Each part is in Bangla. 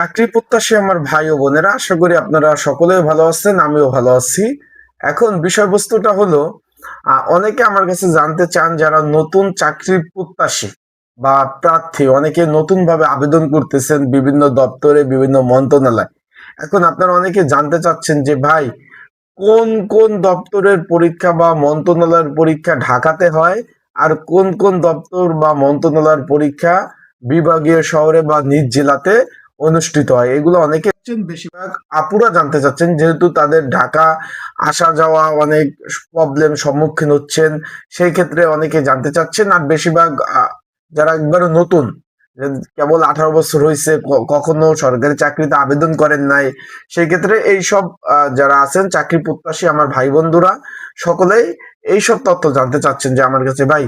চাকরি প্রত্যাশী আমার ভাই ও বোনেরা, আশা করি আপনারা সকলেই ভালো আছেন, আমিও ভালো আছি। এখন বিষয়বস্তুটা হলো, অনেকে আমার কাছে জানতে চান, যারা নতুন চাকরি প্রত্যাশী বা প্রার্থী, অনেকে নতুন ভাবে আবেদন করতেছেন বিভিন্ন দপ্তরে, বিভিন্ন মন্ত্রণালয়। এখন আপনারা অনেকে জানতে চাচ্ছেন যে ভাই, কোন কোন দপ্তরের পরীক্ষা বা মন্ত্রণালয়ের পরীক্ষা ঢাকাতে হয়, আর কোন কোন দপ্তর বা মন্ত্রণালয়ের পরীক্ষা বিভাগীয় শহরে বা নিজ জেলাতে অনুষ্ঠিত হয়। এগুলো অনেকে বেশিরভাগ আপুরা জানতে চাচ্ছেন, যেহেতু তাদের ঢাকা আসা যাওয়া অনেক প্রবলেম সম্মুখীন হচ্ছেন। সেই ক্ষেত্রে অনেকে জানতে চাচ্ছেন, আর বেশিরভাগ যারা একবারে নতুন, যে কেবল 18 বছর হয়েছে, কখনো সরকারি চাকরিতে আবেদন করেন নাই, সেই ক্ষেত্রে এইসব যারা আছেন চাকরি প্রত্যাশী আমার ভাই বন্ধুরা, সকলেই এইসব তথ্য জানতে চাচ্ছেন যে আমার কাছে, ভাই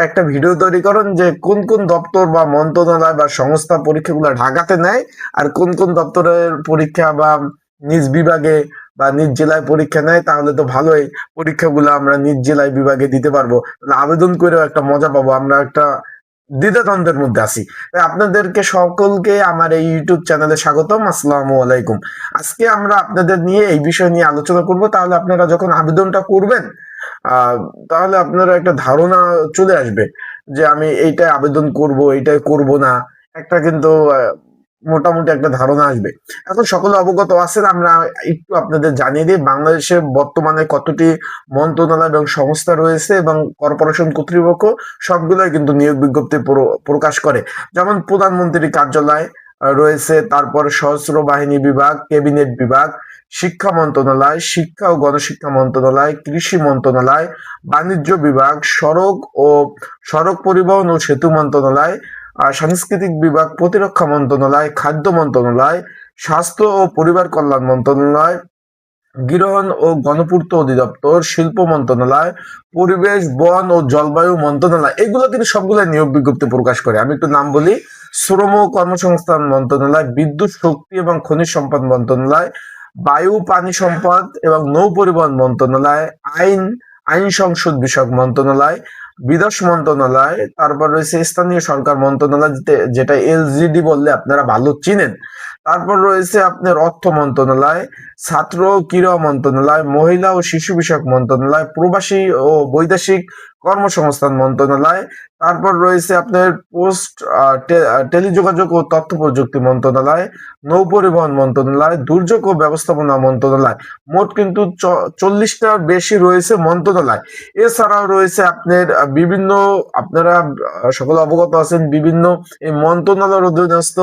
একটা ভিডিও তৈরি করুন যে কোন কোন দপ্তর বা মন্ত্রণালয় বা সংস্থা পরীক্ষাগুলো ঢাকাতে নেয়, আর কোন কোন দপ্তরের পরীক্ষা বা নিজ বিভাগে বা নিজ জেলায় পরীক্ষা নেয়। তাহলে তো ভালোই, পরীক্ষাগুলো আমরা নিজ জেলায় বিভাগে দিতে পারবো, আবেদন করেও একটা মজা পাবো। আমরা একটা দ্বিধাদ্বন্দ্বের মধ্যে আছি। তাই আপনাদেরকে সকলকে আমার এই ইউটিউব চ্যানেলে স্বাগতম। আসসালামু আলাইকুম। আজকে আমরা আপনাদের নিয়ে এই বিষয় নিয়ে আলোচনা করব। তাহলে আপনারা যখন আবেদনটা করবেন, আহ তাহলে আপনারা একটা ধারণা চলে আসবে যে আমি এইটাই আবেদন করব, এইটাই করব না। একটা কিন্তু মোটামুটি একটা ধারণা আসবে। এখন সকলে অবগত আছেন, আমরা একটু আপনাদের জানিয়ে দিই বাংলাদেশে বর্তমানে কতটি মন্ত্রণালয় এবং সংস্থা রয়েছে, এবং কর্পোরেশন কর্তৃপক্ষ সবগুলোই কিন্তু নিয়োগ বিজ্ঞপ্তি প্রকাশ করে। যেমন প্রধানমন্ত্রীর কার্যালয় রয়েছে, তারপর সশস্ত্র বাহিনী বিভাগ, ক্যাবিনেট বিভাগ, শিক্ষা মন্ত্রণালয়, শিক্ষা ও গণশিক্ষা মন্ত্রণালয়, কৃষি মন্ত্রণালয়, বাণিজ্য বিভাগ, সড়ক পরিবহন ও সেতু মন্ত্রণালয়, সাংস্কৃতিক বিভাগ, প্রতিরক্ষা মন্ত্রণালয়, খাদ্য মন্ত্রণালয়, স্বাস্থ্য ও পরিবার কল্যাণ মন্ত্রণালয়, গৃহণ ও গণপূর্ত অধিদপ্তর, শিল্প মন্ত্রণালয়, পরিবেশ, বন ও জলবায়ু মন্ত্রণালয়। এগুলো কিন্তু সবগুলো নিয়োগ বিজ্ঞপ্তি প্রকাশ করে। আমি একটু নাম বলি: শ্রম ও কর্মসংস্থান মন্ত্রণালয়, বিদ্যুৎ, শক্তি এবং খনিজ সম্পদ মন্ত্রণালয়, বায়ু, পানি সম্পদ এবং নৌ পরিবহন মন্ত্রণালয়, আইন আইন সংসদ বিষয়ক মন্ত্রণালয়, বিদেশ মন্ত্রণালয়, তারপর রয়েছে স্থানীয় সরকার মন্ত্রণালয়, যেটা এলজিডি বললে আপনারা ভালো চিনেন। তারপর রয়েছে আপনার অর্থ মন্ত্রণালয়, ছাত্র ও ক্রীড়া মন্ত্রণালয়, মহিলা ও শিশু বিষয়ক মন্ত্রণালয়, প্রবাসী ও বৈদেশিক কর্মসংস্থান মন্ত্রণালয়। তারপর রয়েছে আপনার পোস্ট টেলিযোগাযোগ ও তথ্য প্রযুক্তি মন্ত্রণালয়, নৌ পরিবহন মন্ত্রণালয়, দুর্যোগ ও ব্যবস্থাপনা মন্ত্রণালয়। মোট কিন্তু 40টার বেশি রয়েছে মন্ত্রণালয়। এছাড়াও রয়েছে আপনার বিভিন্ন, আপনারা সকলে অবগত আছেন, বিভিন্ন এই মন্ত্রণালয়ের অধীনস্থ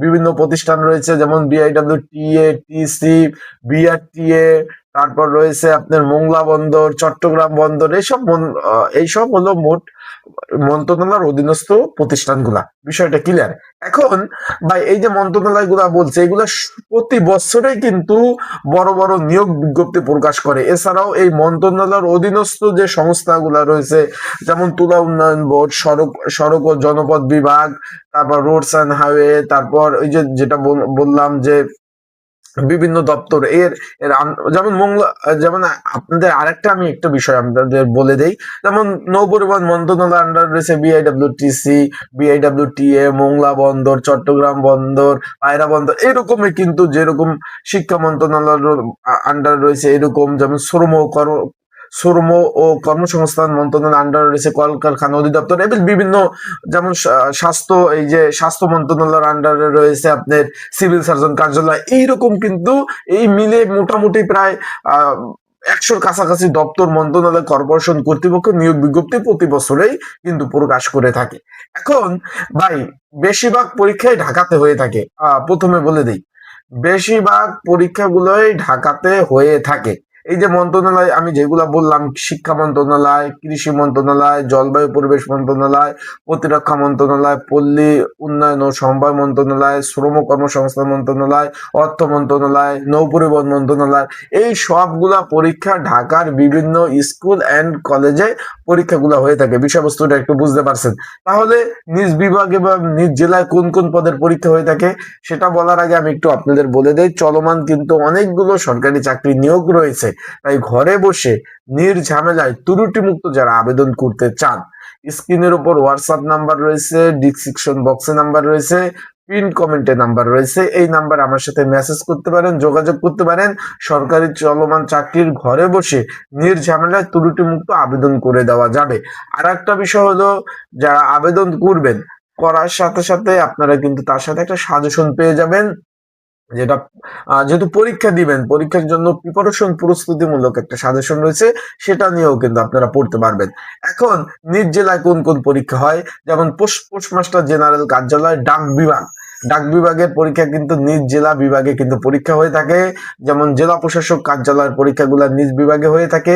বিভিন্ন প্রতিষ্ঠান রয়েছে, যেমন বিআইডব্লিউটিএ, টিসি, বিআরটিএ, তারপর রয়েছে আপনার মোংলা বন্দর, চট্টগ্রাম বন্দর। এইসব হলো মোট মন্ত্রণালয়ের অধীনস্থ প্রতিষ্ঠানগুলা। বিষয়টা ক্লিয়ার? এখন ভাই, এই যে মন্ত্রণালয় গুলা বলছে, এগুলা প্রতি বছরেই কিন্তু বড় বড় নিয়োগ বিজ্ঞপ্তি প্রকাশ করে। এছাড়াও এই মন্ত্রণালয়ের অধীনস্থ যে সংস্থাগুলা রয়েছে, যেমন তুলা উন্নয়ন বোর্ড, সড়ক ও জনপথ বিভাগ, তারপর রোডস অ্যান্ড হাইওয়ে, তারপর ওই যে যেটা বললাম যে বিভিন্ন দপ্তর এর এর যেমন যেমন আপনাদের আরেকটা আমি একটা বিষয় আপনাদের বলে দেই। যেমন নৌ পরিবহন মন্ত্রণালয় আন্ডার রয়েছে বিআইডব্লিউটিসি, বিআইডব্লিউটিএ, মোংলা বন্দর, চট্টগ্রাম বন্দর, পায়রা বন্দর। এরকমই কিন্তু যেরকম শিক্ষা মন্ত্রণালয়ের আন্ডার রয়েছে, এরকম যেমন শ্রম ও কর্মসংস্থান মন্ত্রণালয়ের আন্ডার রয়েছে কলকারখানা অধিদপ্তর, এবং বিভিন্ন, যেমন স্বাস্থ্য, এই যে স্বাস্থ্য মন্ত্রণালয়ের আন্ডারে রয়েছে আপনার সিভিল সার্জন কার্যালয়। এইরকম কিন্তু এই মিলে মোটামুটি প্রায় 100-র কাছাকাছি দপ্তর, মন্ত্রণালয়, কর্পোরেশন কর্তৃপক্ষ নিয়োগ বিজ্ঞপ্তি প্রতি বছরেই কিন্তু প্রকাশ করে থাকে। এখন ভাই, বেশিরভাগ পরীক্ষাই ঢাকাতে হয়ে থাকে। প্রথমে বলে দিই, বেশিরভাগ পরীক্ষাগুলোই ঢাকাতে হয়ে থাকে। এই যে মন্ত্রণালয় আমি যেগুলা বললাম: শিক্ষা মন্ত্রণালয়, কৃষি মন্ত্রণালয়, জলবায়ু পরিবেশ মন্ত্রণালয়, প্রতিরক্ষা মন্ত্রণালয়, পল্লী উন্নয়ন ও সমবায় মন্ত্রণালয়, শ্রম কর্মসংস্থান মন্ত্রণালয়, অর্থ মন্ত্রণালয়, নৌ পরিবহন মন্ত্রণালয়। এই সবগুলা পরীক্ষা ঢাকার বিভিন্ন স্কুল অ্যান্ড কলেজে পরীক্ষাগুলো হয়ে থাকে। বিষয়বস্তুটা একটু বুঝতে পারছেন? তাহলে নিজ বিভাগে বা নিজ জেলায় কোন কোন পদের পরীক্ষা হয়ে থাকে সেটা বলার আগে আমি একটু আপনাদের বলে দেই, চলমান কিন্তু অনেকগুলো সরকারি চাকরি নিয়োগ রয়েছে। তাই ঘরে বসে নির্ঝামেলায় ত্রুটিমুক্ত যারা আবেদন করতে চান, স্ক্রিনের উপর হোয়াটসঅ্যাপ নাম্বার রয়েছে, ডিসক্রিপশন বক্সে নাম্বার রয়েছে, পিন কমেন্টে নাম্বার রয়েছে, এই নাম্বার আমার সাথে মেসেজ করতে পারেন, যোগাযোগ করতে পারেন। সরকারি চলমান চাকরির ঘরে বসে নির্ঝামেলায় ত্রুটিমুক্ত আবেদন করে দেওয়া যাবে। আর একটা বিষয় হলো, যারা আবেদন করবেন, করার সাথে সাথে আপনারা কিন্তু তার সাথে একটা সাজেশন পেয়ে যাবেন, যেটা যেহেতু পরীক্ষা দিবেন, পরীক্ষার জন্য প্রিপারেশন প্রস্তুতিমূলক একটা সাজেশন রয়েছে, সেটা নিয়েও কিন্তু আপনারা পড়তে পারবেন। এখন নিজ জেলায় কোন কোন পরীক্ষা হয়, যেমন পোস্টমাস্টার জেনারেল কার্যালয়, ডাক বিভাগের পরীক্ষা কিন্তু নিজ জেলা বিভাগে কিন্তু পরীক্ষা হয়ে থাকে। যেমন জেলা প্রশাসক কার্যালয়ের পরীক্ষাগুলো নিজ বিভাগে হয়ে থাকে,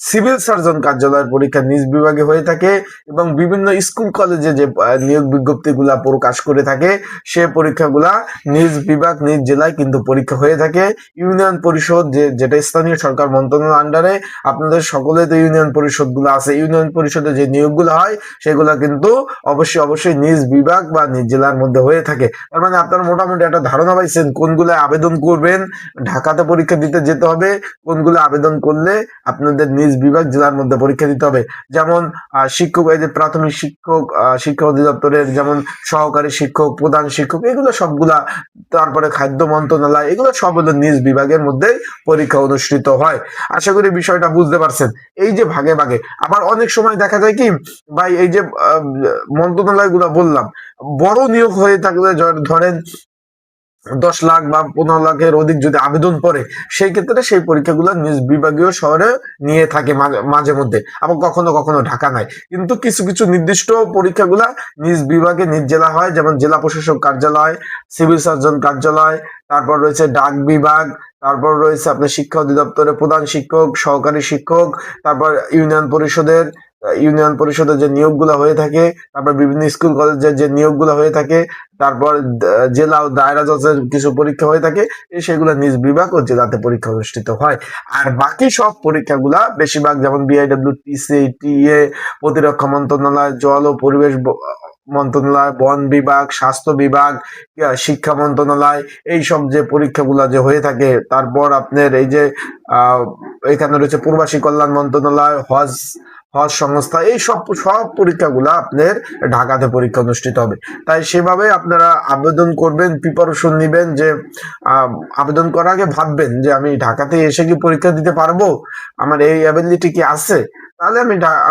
সিভিল সার্জন কার্যালয়ের পরীক্ষা নিজ বিভাগে হয়ে থাকে, এবং বিভিন্ন স্কুল কলেজে যে নিয়োগ বিজ্ঞপ্তিগুলা প্রকাশ করে থাকে, সে পরীক্ষাগুলা নিজ বিভাগ নিজ জেলায় কিন্তু পরীক্ষা হয়ে থাকে। ইউনিয়ন পরিষদ যেটা স্থানীয় সরকার মন্ত্রণালয়ের আন্ডারে, আপনাদের সকলে তো ইউনিয়ন পরিষদ গুলো আছে, ইউনিয়ন পরিষদে যে নিয়োগগুলো হয় সেগুলা কিন্তু অবশ্যই নিজ বিভাগ বা নিজ জেলার মধ্যে হয়ে থাকে। তার মানে আপনারা মোটামুটি একটা ধারণা পাইছেন কোনগুলো আবেদন করবেন, ঢাকাতে পরীক্ষা দিতে যেতে হবে, কোনগুলো আবেদন করলে আপনাদের নিজ বিভাগ জেলার মধ্যে পরীক্ষা দিতে হবে। যেমন শিক্ষক, এই যে প্রাথমিক শিক্ষক, শিক্ষা অধিদপ্তরের যেমন সহকারী শিক্ষক, প্রধান শিক্ষক, এগুলো সবগুলা, তারপরে খাদ্য মন্ত্রণালয়, এগুলো সব হলো নিজ বিভাগের মধ্যে পরীক্ষা অনুষ্ঠিত হয়। আশা করি বিষয়টা বুঝতে পারছেন। এই যে ভাগে ভাগে, আবার অনেক সময় দেখা যায় কি ভাই, এই যে মন্ত্রণালয় গুলা বললাম, বড় নিয়োগ হয়ে থাকলে, ধরেন 10 লাখ বা 15 লাখের অধিক যদি আবেদন পড়ে, সেই ক্ষেত্রে সেই পরীক্ষাগুলো নিজ বিভাগীয় শহরে নিয়ে থাকে মাঝে মধ্যে, আবার কখনো কখনো ঢাকা নাই। কিন্তু কিছু কিছু নির্দিষ্ট পরীক্ষাগুলা নিজ বিভাগে নিজ জেলা হয়, যেমন জেলা প্রশাসক কার্যালয়, সিভিল সার্জন কার্যালয়, তারপর রয়েছে ডাক বিভাগ, তারপর রয়েছে আপনার শিক্ষা অধিদপ্তরের প্রধান শিক্ষক, সহকারী শিক্ষক, তারপর ইউনিয়ন পরিষদের যে নিয়োগগুলো হয়ে থাকে, তারপর বিভিন্ন স্কুল কলেজের যে নিয়োগগুলো হয়ে থাকে, তারপর জেলা ও দায়রা জজের কিছু পরীক্ষা হয়ে থাকে, সেগুলো নিজ বিভাগ ও জেলাতে পরীক্ষা অনুষ্ঠিত হয়। আর বাকি সব পরীক্ষাগুলা বেশিরভাগ, যেমন বিআইডব্লিউ, টিসি, টিএ, প্রতিরক্ষা মন্ত্রণালয়, জল ও পরিবেশ মন্ত্রণালয়, বন বিভাগ, স্বাস্থ্য বিভাগ, শিক্ষা মন্ত্রণালয়, এই সব যে পরীক্ষাগুলা যে হয়ে থাকে, তারপর আপনার এই যে এখানে রয়েছে প্রবাসী কল্যাণ মন্ত্রণালয়, হজ হজ সংস্থা, এই সব পরীক্ষাগুলো আপনার ঢাকাতে পরীক্ষা অনুষ্ঠিত হবে। তাই সেভাবে আপনারা আবেদন করবেন, প্রিপারেশন নিবেন, যে আবেদন করার আগে ভাববেন যে আমি ঢাকাতে এসে কি পরীক্ষা দিতে পারবো, আমার এই অ্যাবিলিটি কি আছে, তাহলে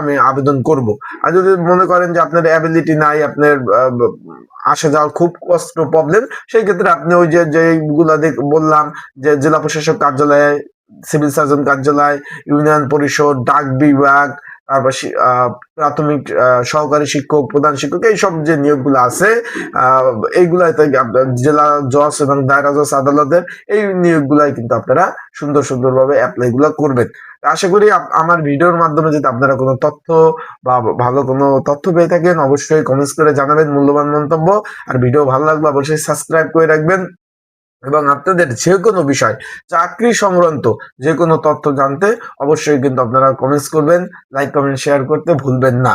আমি আবেদন করব। আর যদি মনে করেন যে আপনার অ্যাবিলিটি নাই, আপনার আসা যাওয়ার খুব কষ্ট, প্রবলেম, সেই ক্ষেত্রে আপনি ওই যেগুলা বললাম, যে জেলা প্রশাসক কার্যালয়ে, সিভিল সার্জন কার্যালয়, ইউনিয়ন পরিষদ, ডাক বিভাগ, তারপর প্রাথমিক সহকারী শিক্ষক, প্রধান শিক্ষক, এই সব যে নিয়োগগুলো আছে, এইগুলাতে জেলা জজ এবং দায়রা জজ আদালতের এই নিয়োগগুলাই কিন্তু আপনারা সুন্দরভাবে অ্যাপ্লাই গুলা করবেন। আশা করি আমার ভিডিওর মাধ্যমে যদি আপনারা কোনো তথ্য বা ভালো কোনো তথ্য পেয়ে থাকেন, অবশ্যই কমেন্টস করে জানাবেন মূল্যবান মন্তব্য। আর ভিডিও ভালো লাগলে অবশ্যই সাবস্ক্রাইব করে রাখবেন, এবং আপনাদের যে কোনো বিষয়, চাকরি সংক্রান্ত যে কোনো তথ্য জানতে অবশ্যই কিন্তু আপনারা কমেন্টস করবেন, লাইক কমেন্ট শেয়ার করতে ভুলবেন না।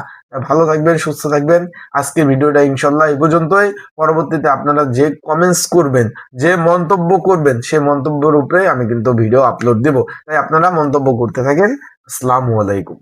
ভালো থাকবেন, সুস্থ থাকবেন। আজকে ভিডিওটা ইনশাল্লাহ এই পর্যন্তই। পরবর্তীতে আপনারা যে কমেন্টস করবেন, যে মন্তব্য করবেন, সেই মন্তব্যের উপরে আমি কিন্তু ভিডিও আপলোড দেব। তাই আপনারা মন্তব্য করতে থাকেন। আসসালামু আলাইকুম।